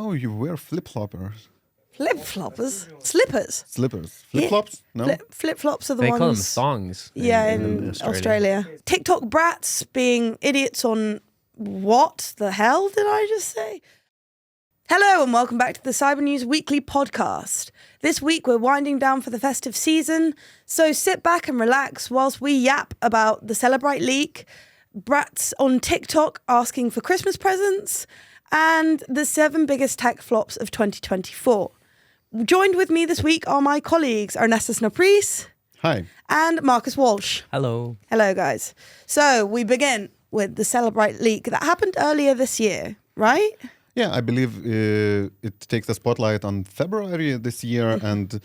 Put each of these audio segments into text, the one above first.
Oh, you wear flip-floppers. Flip-floppers? Slippers? Slippers. Flip-flops? No? Flip-flops are the They ones... call them thongs. in Australia. TikTok brats being idiots on what the hell did I just say? Hello and welcome back to the Cyber News Weekly podcast. This week we're winding down for the festive season, so sit back and relax whilst we yap about the Celebrite leak, brats on TikTok asking for Christmas presents, and the 7 biggest tech flops of 2024. Joined with me this week are my colleagues Ernestus Snapris. Hi. And Marcus Walsh. Hello. Hello, guys. So we begin with the Celebrite leak that happened earlier this year, right? Yeah, I believe it takes the spotlight on February this year, and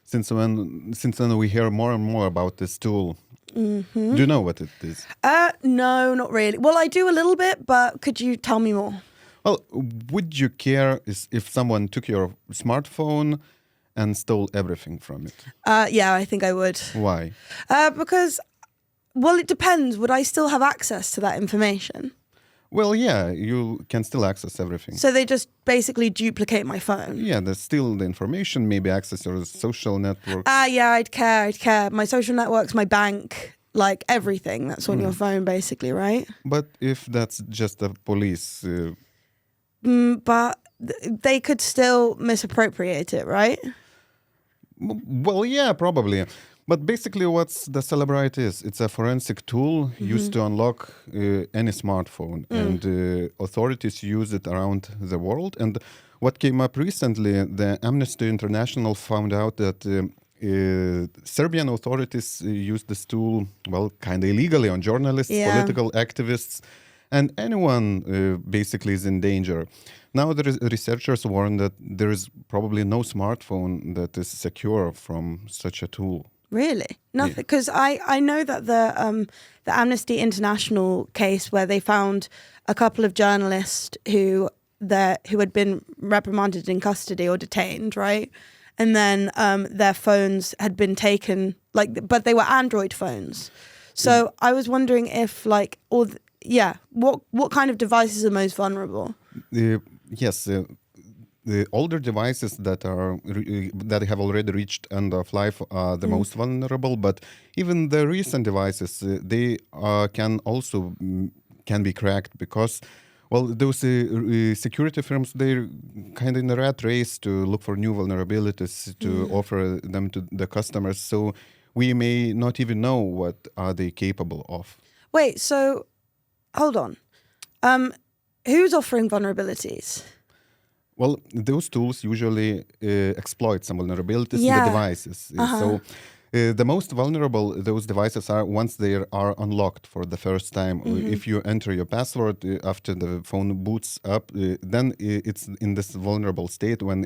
since then we hear more and more about this tool. Mm-hmm. Do you know what it is? No, not really. Well, I do a little bit, but could you tell me more? Well, would you care if someone took your smartphone and stole everything from it? Yeah, I think I would. Why? Because, well, it depends. Would I still have access to that information? Well, yeah, you can still access everything. So they just basically duplicate my phone? Yeah, there's still the information, maybe access your social network. Yeah, I'd care. My social networks, my bank, like everything that's on your phone, basically, right? But if that's just the police... but they could still misappropriate it, right? Well, yeah, probably. But basically what's the Celebrite is, it's a forensic tool used to unlock any smartphone. And authorities use it around the world. And what came up recently, the Amnesty International found out that Serbian authorities used this tool, well, kind of illegally on journalists, political activists, and anyone basically is in danger. Now the researchers warn that there is probably no smartphone that is secure from such a tool. Really? Nothing? Because I know that the Amnesty International case where they found a couple of journalists who had been reprimanded in custody or detained, right? And then their phones had been taken, but they were Android phones. So I was wondering if, what kind of devices are most vulnerable? The older devices that have already reached end of life are the most vulnerable. But even the recent devices, they can be cracked because, well, those security firms, they're kind of in a rat race to look for new vulnerabilities to offer them to the customers. So we may not even know what are they capable of. Wait, so hold on. Who's offering vulnerabilities? Well, those tools usually exploit some vulnerabilities in the devices. So the most vulnerable those devices are once they are unlocked for the first time. If you enter your password after the phone boots up, then it's in this vulnerable state when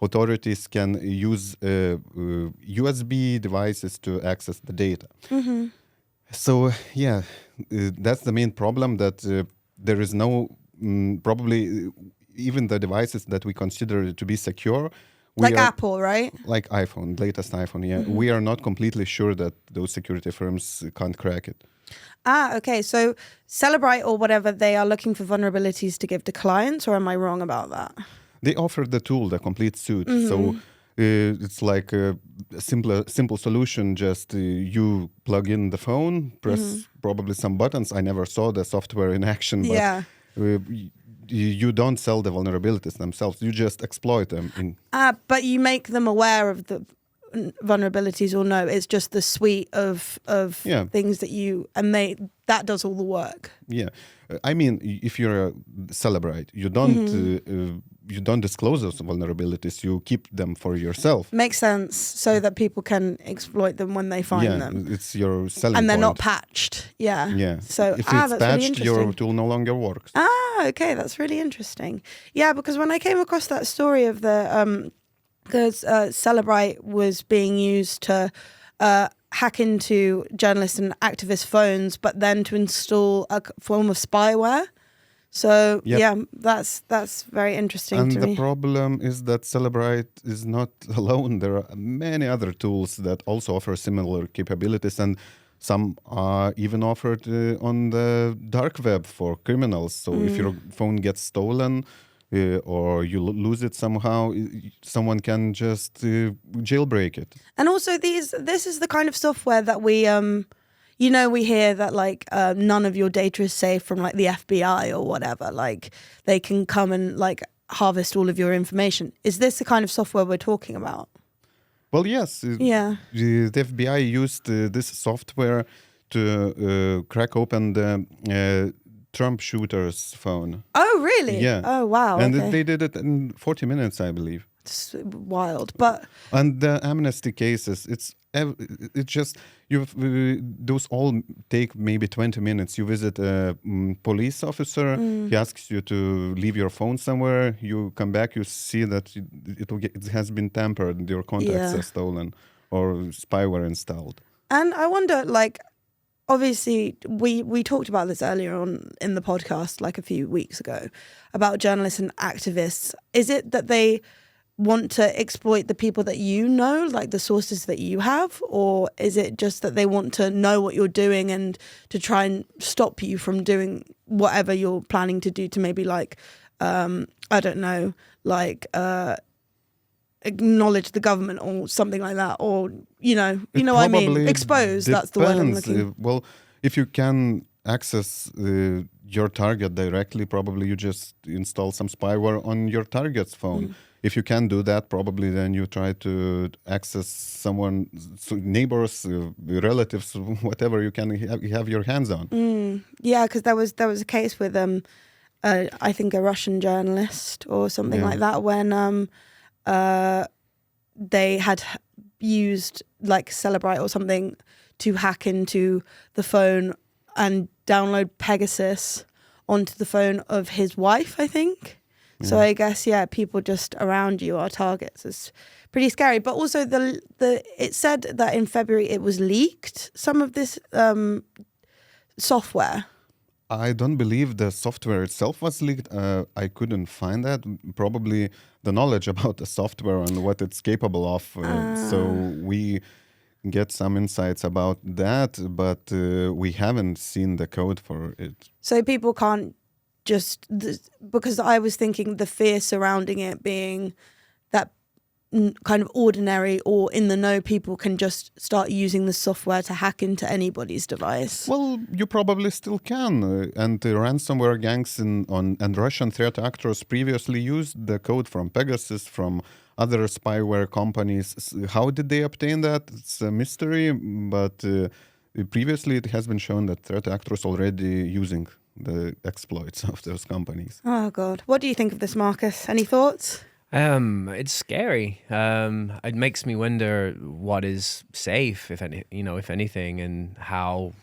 authorities can use USB devices to access the data. So, that's the main problem, that there is no, probably even the devices that we consider to be secure. Apple, right? Like iPhone, latest iPhone, We are not completely sure that those security firms can't crack it. Okay. So Celebrite or whatever, they are looking for vulnerabilities to give to clients, or am I wrong about that? They offer the tool, the complete suite. So it's like a simple solution. Just you plug in the phone, press probably some buttons. I never saw the software in action, but you don't sell the vulnerabilities themselves. You just exploit them. But you make them aware of the vulnerabilities, or no? It's just the suite of things that you that does all the work. Yeah, I mean, if you're a Celebrite, you don't disclose those vulnerabilities. You keep them for yourself. Makes sense, so that people can exploit them when they find them. It's your selling and they're point. Not patched. Yeah. So if it's patched, your tool no longer works. Okay, that's really interesting. Yeah, because when I came across that story of the because Celebrite was being used to hack into journalists and activists' phones, but then to install a form of spyware. So that's very interesting to me. And the problem is that Celebrite is not alone. There are many other tools that also offer similar capabilities, and some are even offered on the dark web for criminals. So if your phone gets stolen, or you lose it somehow, someone can just jailbreak it. And also this is the kind of software that we we hear that like none of your data is safe from like the FBI or whatever. Like they can come and like harvest all of your information. Is this the kind of software we're talking about? Well, yes. The FBI used this software to crack open the Trump shooter's phone. Oh, really? Yeah. Oh, wow. And okay. they did it in 40 minutes, I believe. It's wild, but And the amnesty cases, it's just those all take maybe 20 minutes. You visit a police officer, he asks you to leave your phone somewhere, you come back, you see that it has been tampered, your contacts are stolen or spyware installed. And I wonder, like, obviously we talked about this earlier on in the podcast like a few weeks ago about journalists and activists. Is it that they want to exploit the people that you know, like the sources that you have, or is it just that they want to know what you're doing and to try and stop you from doing whatever you're planning to do to maybe like I don't know, like acknowledge the government or something like that, or what I mean, expose, that's the word I'm looking. Well, if you can access your target directly, probably you just install some spyware on your target's phone. If you can do that, probably then you try to access someone, neighbors, relatives, whatever you can have your hands on. Yeah, because there was a case with I think a Russian journalist or something like that when they had used like Celebrite or something to hack into the phone and download Pegasus onto the phone of his wife, I think. So I guess, people just around you are targets. It's pretty scary. But also it said that in February it was leaked, some of this software. I don't believe the software itself was leaked. I couldn't find that. Probably the knowledge about the software and what it's capable of. So we get some insights about that, but we haven't seen the code for it. So people can't because I was thinking the fear surrounding it being that kind of ordinary or in the know people can just start using the software to hack into anybody's device. Well, you probably still can. And the ransomware gangs and Russian threat actors previously used the code from Pegasus, from other spyware companies. How did they obtain that? It's a mystery, but previously it has been shown that threat actors already using the exploits of those companies. Oh, God. What do you think of this, Marcus? Any thoughts? It's scary. It makes me wonder what is safe, if anything, and how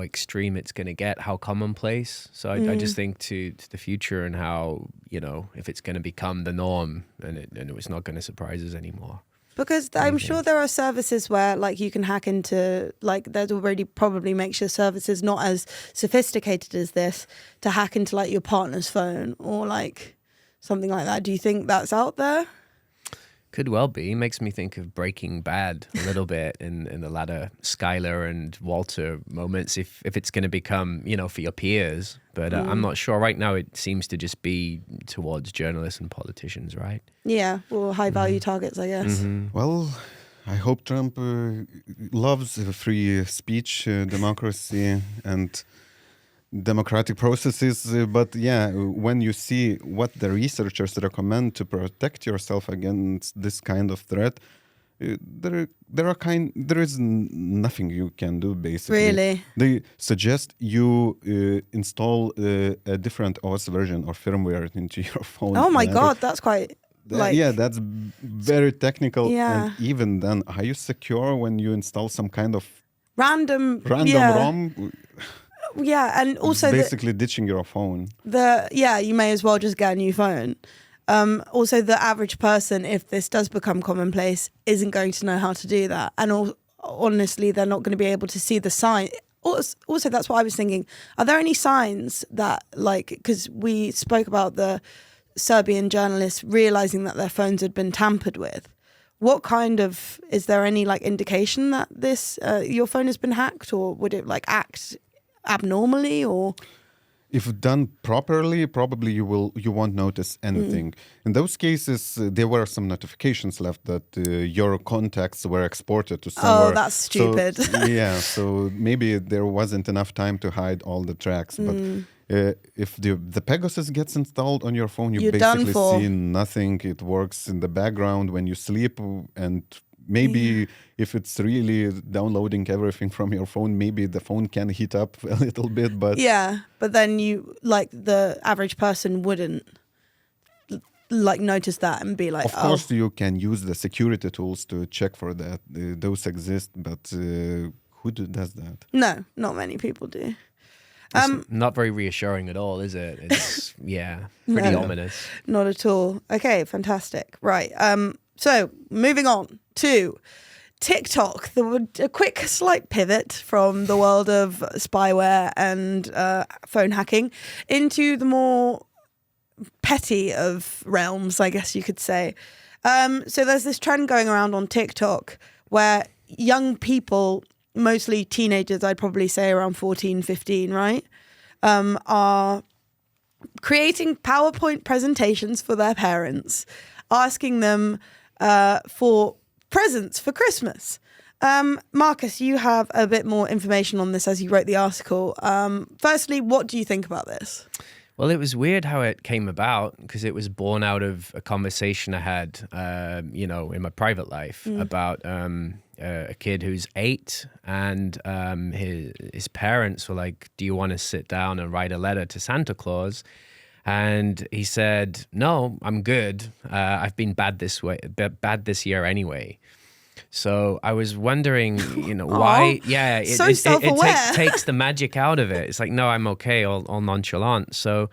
extreme it's going to get, how commonplace. So I just think to the future and how, if it's going to become the norm and it's not going to surprise us anymore. Because I'm sure there are services where like you can hack into, like there's already probably makeshift services not as sophisticated as this to hack into like your partner's phone or like something like that. Do you think that's out there? Could well be. Makes me think of Breaking Bad a little bit in the latter Skylar and Walter moments, if it's going to become, for your peers. But I'm not sure. Right now it seems to just be towards journalists and politicians, right? Yeah, or high-value targets, I guess. Well, I hope Trump loves free speech, democracy, and democratic processes, but when you see what the researchers recommend to protect yourself against this kind of threat, there is nothing you can do basically. Really? They suggest you install a different OS version or firmware into your phone. Oh my God, that's quite that's very technical. Yeah. And even then, are you secure when you install some kind of random ROM? Yeah, and also basically ditching your phone. You may as well just get a new phone. Also, the average person, if this does become commonplace, isn't going to know how to do that. And honestly, they're not going to be able to see the sign. Also, that's what I was thinking. Are there any signs that, like, because we spoke about the Serbian journalists realizing that their phones had been tampered with. What kind of, is there any like indication that this, your phone has been hacked, or would it like act abnormally, or? if done properly, probably you won't notice anything. In those cases, there were some notifications left that your contacts were exported to somewhere. Oh, that's stupid. So maybe there wasn't enough time to hide all the tracks. But if the Pegasus gets installed on your phone, You're basically done for. see nothing. It works in the background when you sleep, and maybe if it's really downloading everything from your phone, maybe the phone can heat up a little bit. But but then you, like, the average person wouldn't like notice that and be like, of course, you can use the security tools to check for that. Those exist, but who does that? No, not many people do. It's not very reassuring at all, is it? It's pretty ominous. Not at all. Okay, fantastic. Right. So moving on to TikTok, a quick slight pivot from the world of spyware and phone hacking into the more petty of realms, I guess you could say. So there's this trend going around on TikTok where young people, mostly teenagers, I'd probably say around 14, 15, right, are creating PowerPoint presentations for their parents, asking them for presents for Christmas. Marcus, you have a bit more information on this as you wrote the article. Firstly, what do you think about this? Well, it was weird how it came about because it was born out of a conversation I had, in my private life about a kid who's 8, and his parents were like, "Do you want to sit down and write a letter to Santa Claus?" And he said, "No, I'm good. I've been bad this year anyway." So I was wondering, why? Yeah, it takes the magic out of it. It's like, no, I'm okay, all nonchalant. So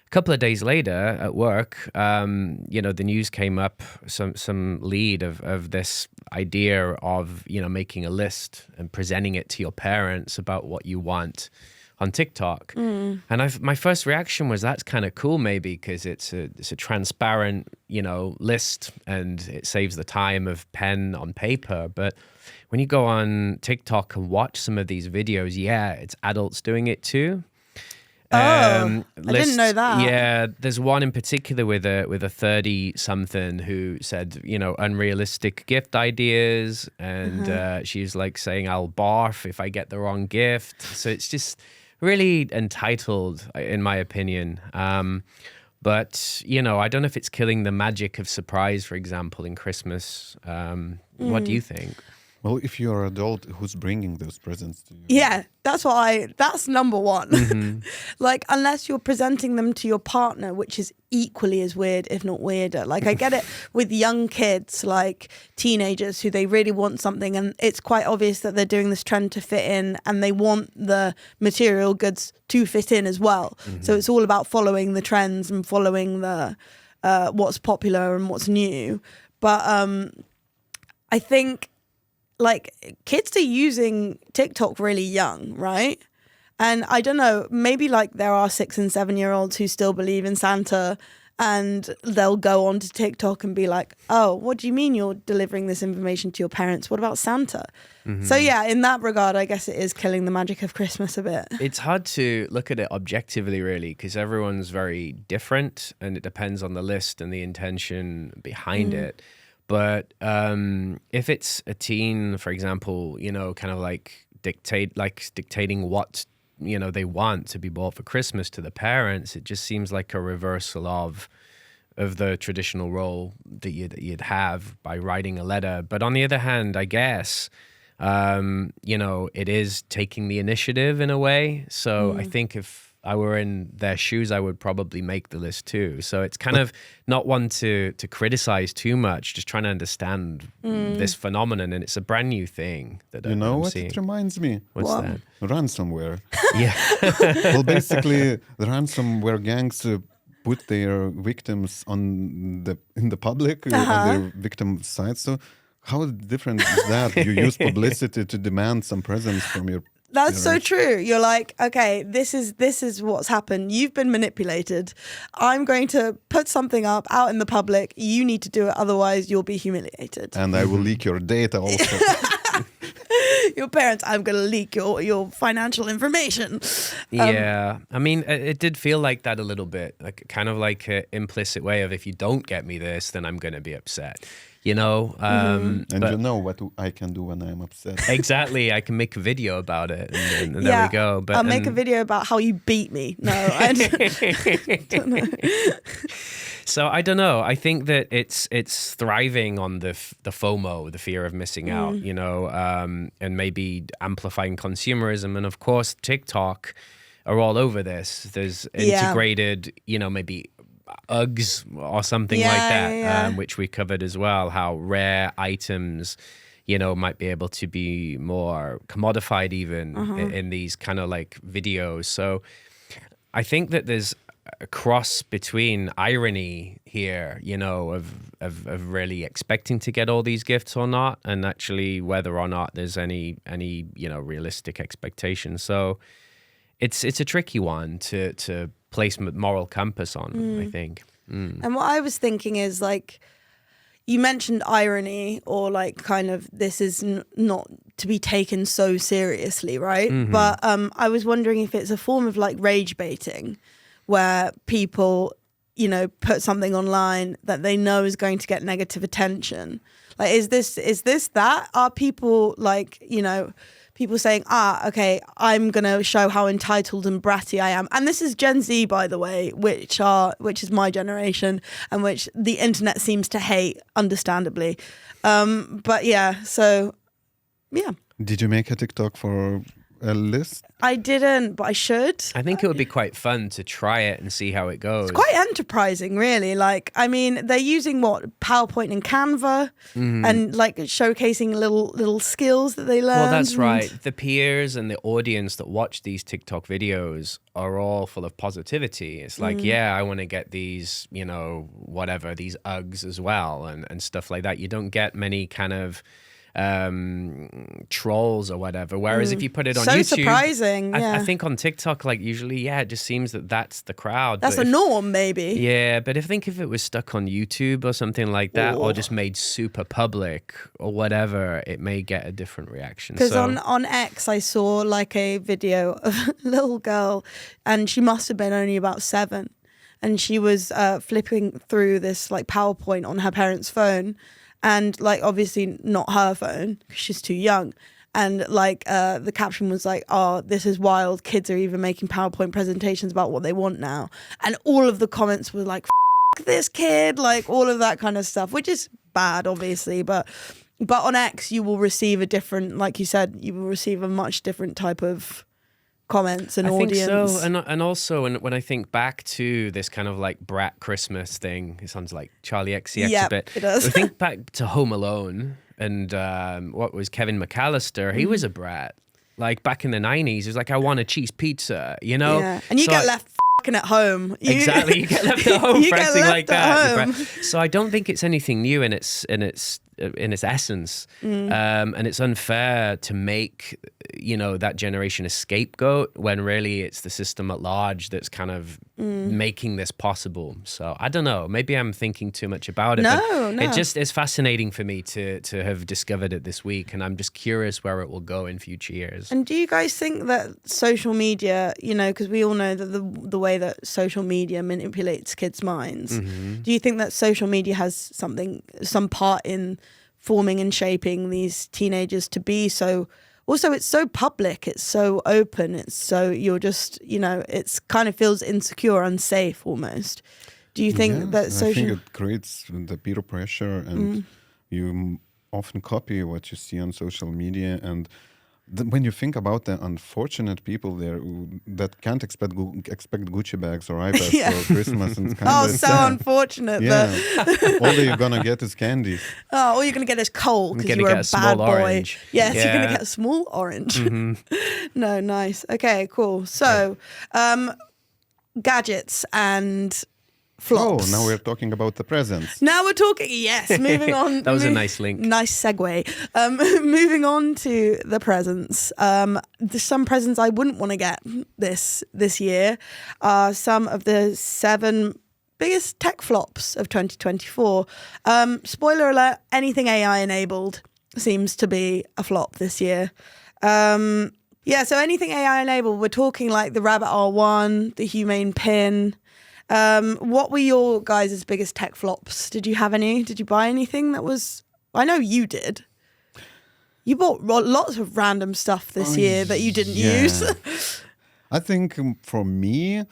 a couple of days later at work, the news came up, some lead of this idea of, making a list and presenting it to your parents about what you want on TikTok. And my first reaction was, that's kind of cool, maybe because it's a transparent, list, and it saves the time of pen on paper. But when you go on TikTok and watch some of these videos, it's adults doing it too. I didn't know that. Yeah, there's one in particular with a 30-something who said, unrealistic gift ideas, and she's like saying, "I'll barf if I get the wrong gift." So it's just really entitled, in my opinion. But, I don't know if it's killing the magic of surprise, for example, in Christmas. What do you think? Well, if you're an adult, who's bringing those presents to you? Yeah, that's number one. Like, unless you're presenting them to your partner, which is equally as weird, if not weirder. Like, I get it with young kids, like teenagers, who they really want something, and it's quite obvious that they're doing this trend to fit in, and they want the material goods to fit in as well. So it's all about following the trends and following the what's popular and what's new. But I think, like, kids are using TikTok really young, right? And I don't know, maybe like there are 6 and 7-year-olds who still believe in Santa, and they'll go onto TikTok and be like, "Oh, what do you mean you're delivering this information to your parents? What about Santa?" So yeah, in that regard, I guess it is killing the magic of Christmas a bit. It's hard to look at it objectively, really, because everyone's very different, and it depends on the list and the intention behind it. But if it's a teen, for example, kind of like dictating what, they want to be bought for Christmas to the parents, it just seems like a reversal of the traditional role that you'd have by writing a letter. But on the other hand, I guess, it is taking the initiative in a way. So I think if I were in their shoes, I would probably make the list too. So it's kind of not one to criticize too much, just trying to understand this phenomenon. And it's a brand new thing that I'm what seeing. it reminds me? What's that? Ransomware. Yeah. Well, basically, the ransomware gangs put their victims in the public on their victim sites. So how different is that? You use publicity to demand some presents from your That's so true. You're like, okay, this is what's happened. You've been manipulated. I'm going to put something up out in the public. You need to do it, otherwise you'll be humiliated. And I will leak your data also. your parents, I'm going to leak your financial information. Yeah, I mean, it did feel like that a little bit, like kind of like an implicit way of, if you don't get me this, then I'm going to be upset, you know? And But you know what I can do when I'm upset. exactly, I can make a video about it, and there we go. But I'll make a video about how you beat me. No, I don't know. So I don't know. I think that it's thriving on the FOMO, the fear of missing out, you know, and maybe amplifying consumerism. And of course, TikTok are all over this. There's integrated, you know, maybe Uggs or something like that, which we covered as well. How rare items, you know, might be able to be more commodified even in these kind of like videos. So I think that there's a cross between irony here, you know, of really expecting to get all these gifts or not, and actually whether or not there's any you know, realistic expectations. So it's a tricky one to place moral compass on, I think. And what I was thinking is, like, you mentioned irony, or like kind of this is not to be taken so seriously, right? But I was wondering if it's a form of like rage baiting, where people, you know, put something online that they know is going to get negative attention. Like, is this that? Are people like, you know, people saying, okay, I'm going to show how entitled and bratty I am. And this is Gen Z, by the way, which is my generation, and which the internet seems to hate, understandably. But yeah, so yeah. Did you make a TikTok for a list? I didn't, but I should. I think it would be quite fun to try it and see how it goes. It's quite enterprising, really. Like, I mean, they're using PowerPoint and Canva, and like showcasing little skills that they learn. Well, that's right. The peers and the audience that watch these TikTok videos are all full of positivity. It's like, yeah, I want to get these, you know, whatever, these Uggs as well, and stuff like that. You don't get many kind of trolls or whatever, whereas if you put it on so YouTube, surprising. I think on TikTok, like, usually, it just seems that that's the crowd. That's the norm, maybe. Yeah, but I think if it was stuck on YouTube or something like that, or just made super public or whatever, it may get a different reaction. Because on X, I saw like a video of a little girl, and she must have been only about 7, and she was flipping through this like PowerPoint on her parents' phone. And like, obviously not her phone because she's too young. And like the caption was like, "Oh, this is wild. Kids are even making PowerPoint presentations about what they want now." And all of the comments were like, "F this kid," like all of that kind of stuff, which is bad, obviously. But on X, you will receive a different, like you said, you will receive a much different type of comments and audience. I think so, and also when I think back to this kind of like brat Christmas thing, it sounds like Charlie XCX a bit. It does. I think back to Home Alone, and what was Kevin McAllister? He was a brat. Like back in the 90s, he was like, "I want a cheese pizza," you know? Yeah. And you get left fucking at home. Exactly, you get left at home for acting like that. Home. So I don't think it's anything new in its essence, and it's unfair to make, you know, that generation a scapegoat when really it's the system at large that's kind of making this possible. So I don't know, maybe I'm thinking too much about it. No. It just is fascinating for me to have discovered it this week, and I'm just curious where it will go in future years. And do you guys think that social media, you know, because we all know that the way that social media manipulates kids' minds, do you think that social media has some part in forming and shaping these teenagers to be so? Also, it's so public, it's so open, it's so, you're just, you know, it's kind of feels insecure, unsafe almost. Do you think that social... I think it creates the peer pressure, and you often copy what you see on social media. And when you think about the unfortunate people there that can't expect Gucci bags or iPads for Christmas, and kind of so sad. Unfortunate. Yeah, all that you're gonna get is candy. Oh, all you're gonna get is coal because you were a bad boy. Orange. Yes, you're gonna get a small orange. No, nice. Okay, cool. So, gadgets and flops. Oh, now we're talking about the presents. Now we're talking, yes, moving on. That was a nice link. Nice segue. Moving on to the presents. There's some presents I wouldn't want to get this year. Some of the 7 biggest tech flops of 2024. Spoiler alert, anything AI enabled. seems to be a flop this year. Yeah, so anything AI enabled, we're talking like the Rabbit R1, the Humane Pin. What were your guys' biggest tech flops? Did you have any? Did you buy anything that was... I know you did. You bought lots of random stuff this year that you didn't use. I think for me,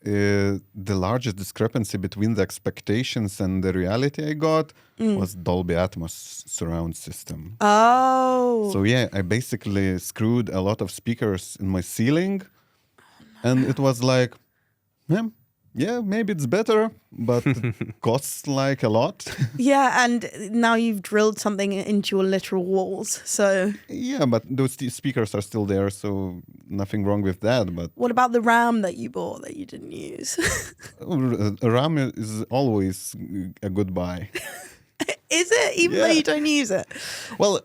the largest discrepancy between the expectations and the reality I got was Dolby Atmos surround system. Oh. So yeah, I basically screwed a lot of speakers in my ceiling, and it was like, yeah, maybe it's better, but it costs like a lot. Yeah, and now you've drilled something into your literal walls, so... Yeah, but those speakers are still there, so nothing wrong with that. But What about the RAM that you bought that you didn't use? RAM is always a good buy. Is it? Even though you don't use it? Well,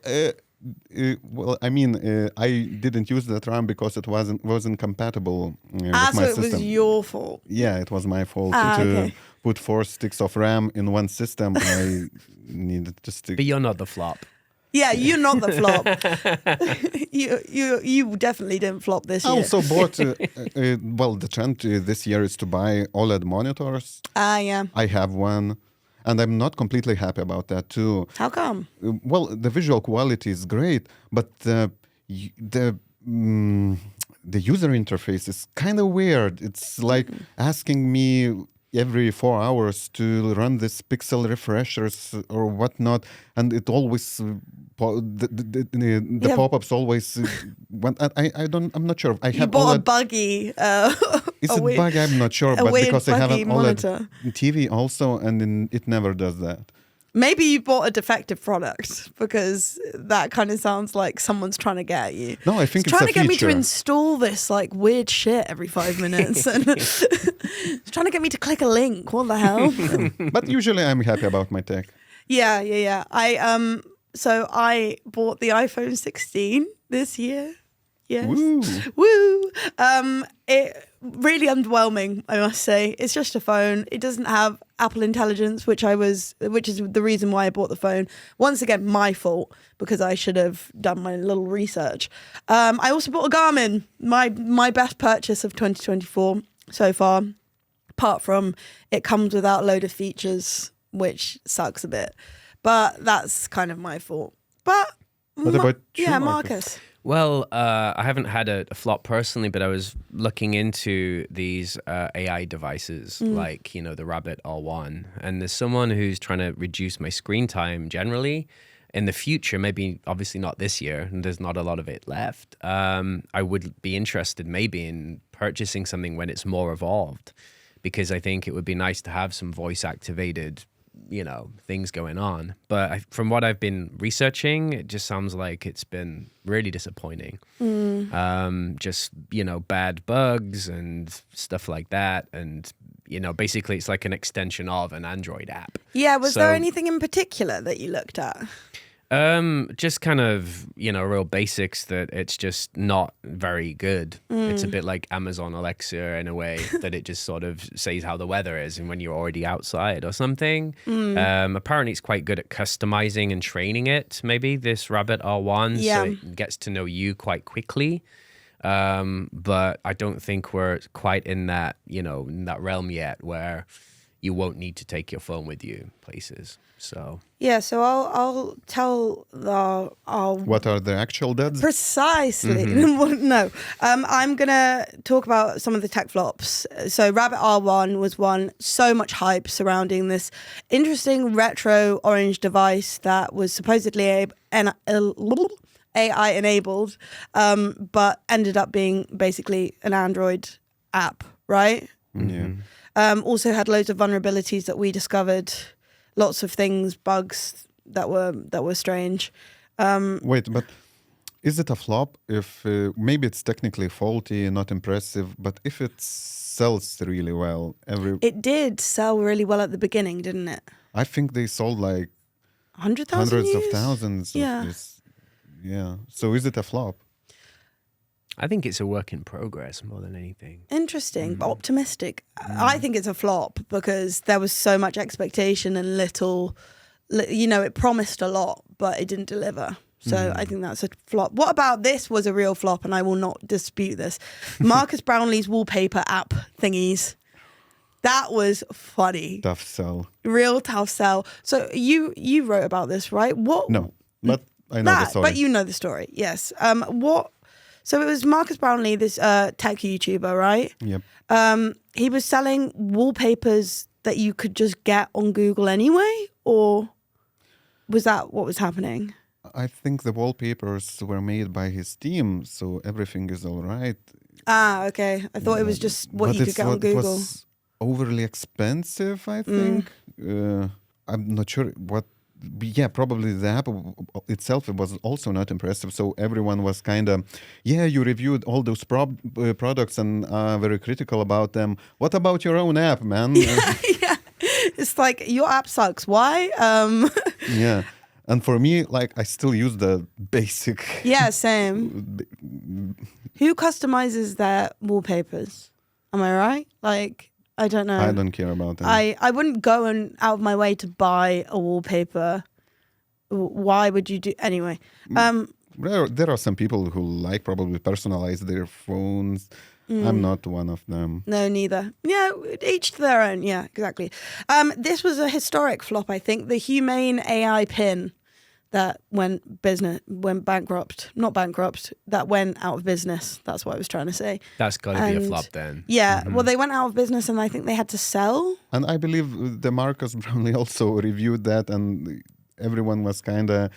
I mean, I didn't use that RAM because it wasn't compatible with my so it system. was your fault. Yeah, it was my fault to okay. put 4 sticks of RAM in one system. I needed to stick. But you're not the flop. Yeah, you're not the flop. you definitely didn't flop this I year. also bought, well, the trend this year is to buy OLED monitors. Yeah. I have one, and I'm not completely happy about that too. How come? Well, the visual quality is great, but the user interface is kind of weird. It's like asking me every 4 hours to run this pixel refreshers or whatnot, and it always the pop-ups always. I'm not sure. I have You bought OLED, a buggy. Is it bug? I'm not sure, but weird because I have an buggy monitor. OLED TV also, and then it never does that. Maybe you bought a defective product because that kind of sounds like someone's trying to get at you. No, I think it's trying a to get me to feature. install this like weird shit every 5 minutes, and it's trying to get me to click a link. What the hell? But usually I'm happy about my tech. Yeah. So I bought the iPhone 16 this year. Yes. Woo. It really underwhelming, I must say. It's just a phone. It doesn't have Apple Intelligence, which is the reason why I bought the phone. Once again, my fault, because I should have done my little research. I also bought a Garmin, my best purchase of 2024 so far, apart from it comes without a load of features, which sucks a bit. But that's kind of my fault. But What about you, yeah, Marcus? Marcus. Well, I haven't had a flop personally, but I was looking into these AI devices like, the Rabbit R1. And there's someone who's trying to reduce my screen time generally. In the future, maybe obviously not this year, and there's not a lot of it left. I would be interested maybe in purchasing something when it's more evolved, because I think it would be nice to have some voice activated things going on. But from what I've been researching, it just sounds like it's been really disappointing. Just, bad bugs and stuff like that. And, basically it's like an extension of an Android app. Yeah, was there anything in particular that you looked at? Just kind of, real basics that it's just not very good. It's a bit like Amazon Alexa in a way that it just sort of says how the weather is and when you're already outside or something. Apparently it's quite good at customizing and training it, maybe, this Rabbit R1, so it gets to know you quite quickly. But I don't think we're quite in that, in that realm yet where you won't need to take your phone with you places. So yeah, so I'll tell What are the actual deads? precisely. No, I'm gonna talk about some of the tech flops. So Rabbit R1 was one. So much hype surrounding this interesting retro orange device that was supposedly AI enabled, but ended up being basically an Android app, right? Yeah. Also had loads of vulnerabilities that we discovered. Lots of things, bugs that were strange. Wait, but is it a flop if maybe it's technically faulty, not impressive, but if it sells really well, It did sell really well at the beginning, didn't it? I think they sold like 100,000 hundreds of views? thousands Yeah. of this. Yeah. So is it a flop? I think it's a work in progress more than anything. Interesting, but optimistic. I think it's a flop because there was so much expectation and little it promised a lot, but it didn't deliver. So I think that's a flop. What about this was a real flop, and I will not dispute this. Marcus Brownlee's wallpaper app thingies. That was funny. Tough sell. Real tough sell. So you wrote about this, right? What? No, but I know the story. But you know the story, yes. What? So it was Marcus Brownlee, this tech YouTuber, right? Yep. He was selling wallpapers that you could just get on Google anyway, or was that what was happening? I think the wallpapers were made by his team, so everything is all right. Ah, okay. I thought it was just what you could get on Google. It was overly expensive, I think. I'm not sure what. Yeah, probably the app itself was also not impressive. So everyone was kind of, you reviewed all those products and are very critical about them. What about your own app, man? Yeah, it's like your app sucks. Why? Yeah. And for me, like, I still use the basic. Yeah, same. Who customizes their wallpapers? Am I right? Like, I don't know. I don't care about that. I wouldn't go out of my way to buy a wallpaper. Why would you do anyway? There are some people who like probably personalize their phones. I'm not one of them. No, neither. Yeah, each to their own. Yeah, exactly. This was a historic flop, I think. The Humane AI pin that went bankrupt. Not bankrupt, that went out of business. That's what I was trying to say. That's got to be a flop then. Yeah, well, they went out of business and I think they had to sell. And I believe the Marcus Brownlee also reviewed that, and everyone was kind of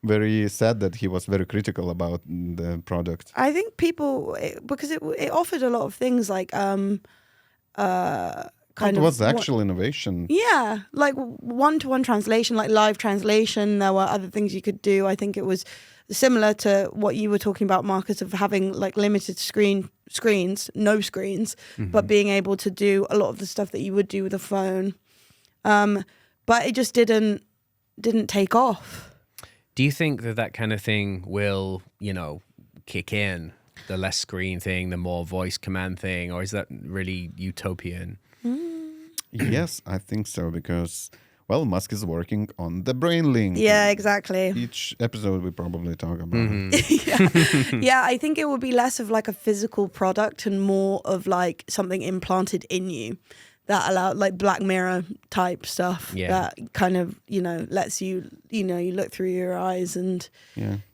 very sad that he was very critical about the product. I think people, because it offered a lot of things like It was actual innovation. Yeah, like one-to-one translation, like live translation. There were other things you could do. I think it was similar to what you were talking about, Marcus, of having like limited screens, no screens, but being able to do a lot of the stuff that you would do with a phone. But it just didn't take off. Do you think that kind of thing will, kick in? The less screen thing, the more voice command thing, or is that really utopian? Yes, I think so, because, Musk is working on the brain link. Yeah, exactly. Each episode we probably talk about. Yeah, I think it would be less of like a physical product and more of like something implanted in you that allowed like Black Mirror type stuff that kind of, lets you, you look through your eyes and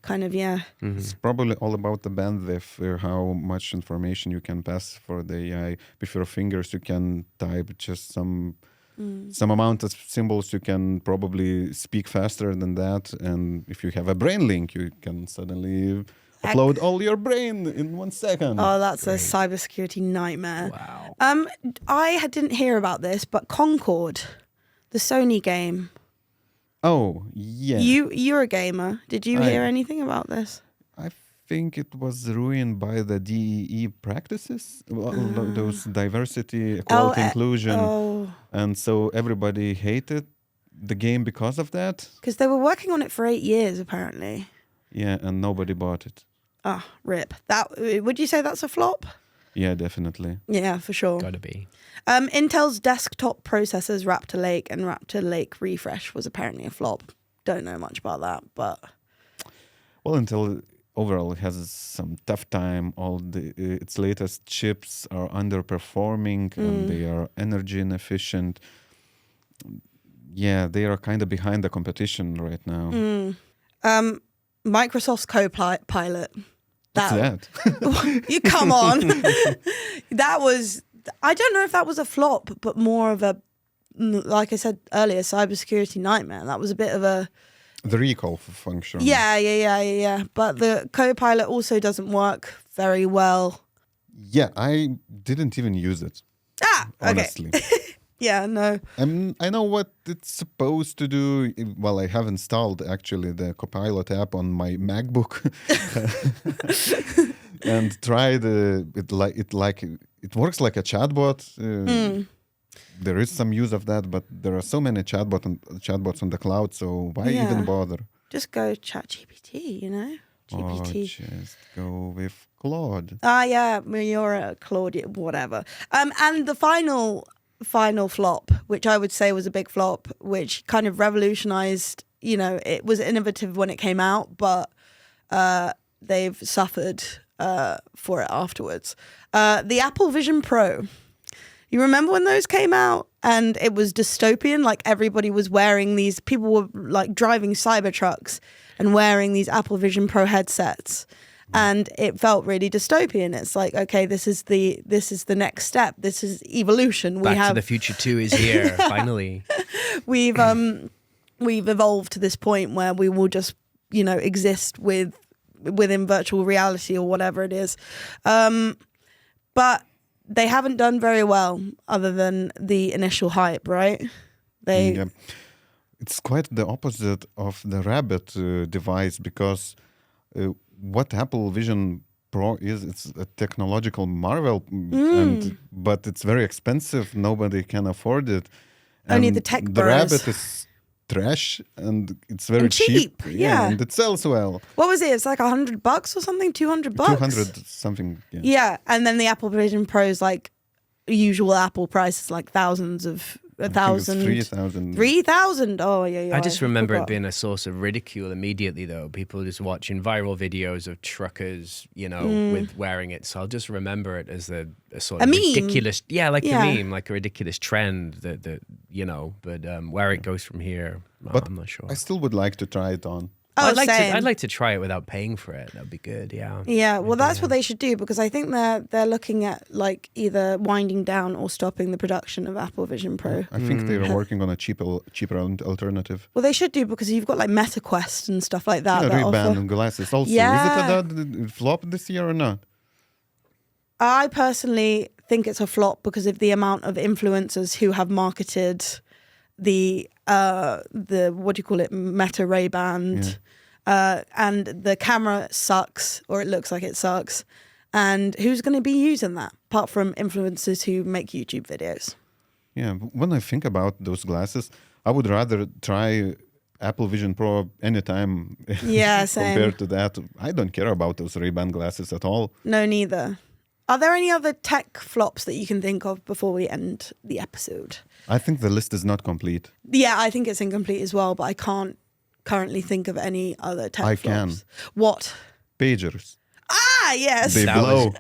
kind of, It's probably all about the bandwidth, how much information you can pass for the AI. With your fingers, you can type just some amount of symbols. You can probably speak faster than that. And if you have a brain link, you can suddenly upload all your brain in 1 second. Oh, that's a cybersecurity nightmare. Wow. I didn't hear about this, but Concord, the Sony game. Oh, yeah. You're a gamer. Did you hear anything about this? I think it was ruined by the DEE practices, those diversity, equality, inclusion. And so everybody hated the game because of that. Because they were working on it for 8 years, apparently. Yeah, and nobody bought it. Ah, rip. Would you say that's a flop? Yeah, definitely. Yeah, for sure. Gotta be. Intel's desktop processors Raptor Lake and Raptor Lake Refresh was apparently a flop. Don't know much about that, but... Well, Intel overall has some tough time. All its latest chips are underperforming and they are energy inefficient. Yeah, they are kind of behind the competition right now. Microsoft's Copilot. What's that? You come on. That was, I don't know if that was a flop, but more of a, like I said earlier, cybersecurity nightmare. That was a bit of a... The recall function. Yeah. But the Copilot also doesn't work very well. Yeah, I didn't even use it. Honestly. Okay. Yeah, no. I know what it's supposed to do. Well, I have installed actually the Copilot app on my MacBook and tried it works like a chatbot. There is some use of that, but there are so many chatbots on the cloud. So why even bother? Just go ChatGPT, GPT. Just go with Claude. Yeah, you're a Claude, whatever. And the final final flop, which I would say was a big flop, which kind of revolutionized, it was innovative when it came out, but they've suffered for it afterwards. The Apple Vision Pro. You remember when those came out and it was dystopian? Like everybody was wearing these, people were like driving Cybertrucks and wearing these Apple Vision Pro headsets. And it felt really dystopian. It's like, okay, this is the next step. This is evolution. Back to the Future 2 is here, finally. We've evolved to this point where we will just, exist within virtual reality or whatever it is. But they haven't done very well other than the initial hype, right? It's quite the opposite of the Rabbit device, because what Apple Vision Pro is, it's a technological marvel, but it's very expensive. Nobody can afford it. Only the tech The bros. Rabbit is trash and it's very cheap. Yeah. And it sells well. What was it? It's like $100 or something, $200. 200 something. Yeah, and then the Apple Vision Pro is like usual Apple prices, like thousands of I think it's 3,000. 3,000. Oh yeah. I just remember forgot. it being a source of ridicule immediately, though. People just watching viral videos of truckers, with wearing it. So I'll just remember it as a sort of meme. ridiculous, a meme, like a ridiculous trend that But where it goes from here, But I'm not sure. I still would like to try it on. Oh, I'd like to try it without paying for it. That'd be good. Yeah. Yeah, well, that's what they should do, because I think they're looking at like either winding down or stopping the production of Apple Vision Pro. I think they are working on a cheaper alternative. Well, they should do, because you've got like MetaQuest and stuff like that. Yeah, that Ray-Ban offer. and glasses also. Yeah. Is it a flop this year or not? I personally think it's a flop because of the amount of influencers who have marketed the what do you call it, Meta Ray-Ban, and the camera sucks, or it looks like it sucks, and who's going to be using that apart from influencers who make YouTube videos? Yeah, when I think about those glasses, I would rather try Apple Vision Pro anytime. Yeah, same. Compared to that, I don't care about those Ray-Ban glasses at all. No, neither. Are there any other tech flops that you can think of before we end the episode? I think the list is not complete. Yeah, I think it's incomplete as well, but I can't currently think of any other tech I flops. can. What? Pagers. Ah, yes. They blow.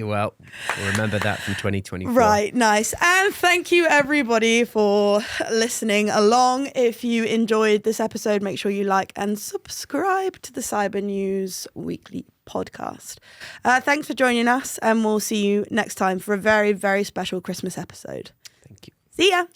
Well, we'll remember that from 2024. Right, nice. And thank you everybody for listening along. If you enjoyed this episode, make sure you like and subscribe to the Cyber News Weekly podcast. Thanks for joining us, and we'll see you next time for a very, very special Christmas episode. Thank you. See ya.